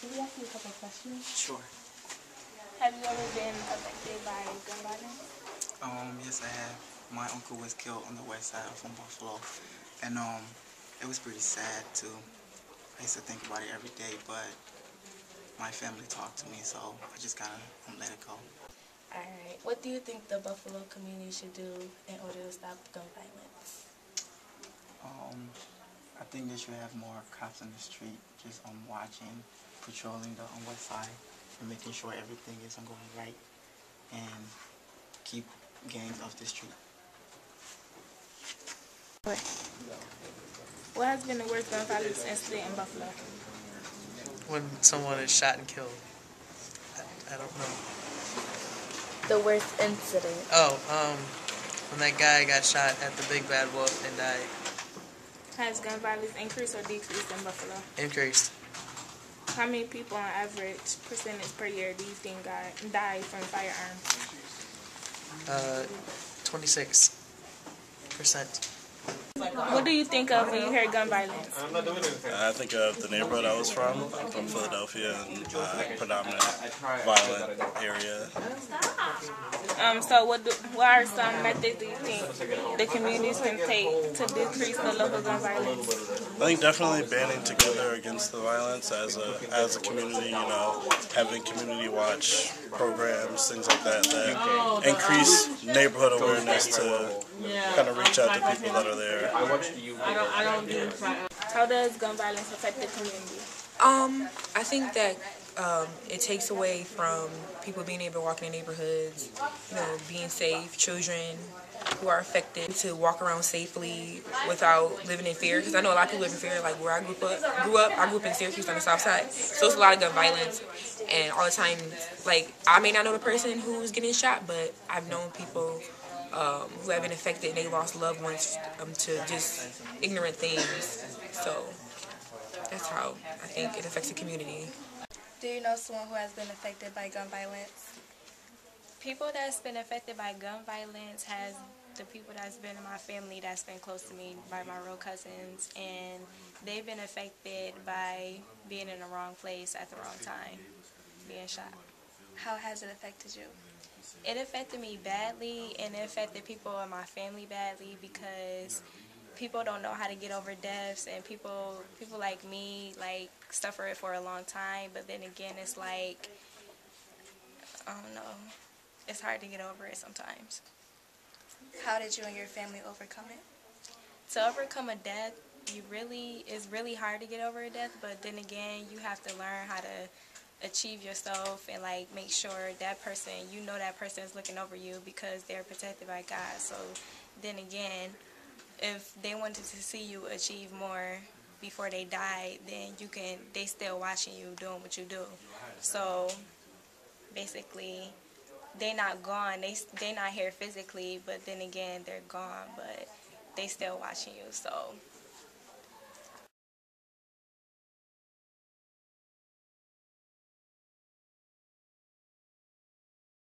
Can we ask you a couple of questions? Sure. Have you ever been affected by gun violence? Yes, I have. My uncle was killed on the west side from Buffalo, and it was pretty sad too. I used to think about it every day, but my family talked to me, so I just kind of let it go. Alright, what do you think the Buffalo community should do in order to stop gun violence? I think they should have more cops on the street, just watching, patrolling the west side, and making sure everything is going right, and keep gangs off the street. What has been the worst gun violence incident in Buffalo? When someone is shot and killed. I don't know. The worst incident. Oh, when that guy got shot at the Big Bad Wolf and died. Has gun violence increased or decreased in Buffalo? Increased. How many people on average percentage per year do you think die from firearms? 26%. What do you think of when you hear gun violence? I think of the neighborhood I was from. I'm from Philadelphia, and predominant violent area. So what are some methods do you think the communities can take to decrease the level of gun violence? I think definitely banding together against the violence as a community, having community watch programs, things like that increase neighborhood awareness to kind of reach out to people that are there. How does gun violence affect the community? I think that it takes away from people being able to walk in their neighborhoods, being safe, children who are affected to walk around safely without living in fear. Because I know a lot of people live in fear. Like where I grew up in Syracuse on the south side, so it's a lot of gun violence. And all the time, like I may not know the person who's getting shot, but I've known people who have been affected and they lost loved ones to just ignorant things. So that's how I think it affects the community. Do you know someone who has been affected by gun violence? People that's been affected by gun violence has the people that's been in my family that's been close to me, by my real cousins, and they've been affected by being in the wrong place at the wrong time, being shot. How has it affected you? It affected me badly, and it affected people in my family badly because people don't know how to get over deaths, and people like me suffer it for a long time, but then again it's like, I don't know, it's hard to get over it sometimes. How did you and your family overcome it? To overcome a death, it's really hard to get over a death, but then again you have to learn how to achieve yourself and make sure that person is looking over you because they're protected by God. So then again, if they wanted to see you achieve more before they die, then they still watching you doing what you do. So basically they not gone, they not here physically, but then again they're gone, but they still watching you. So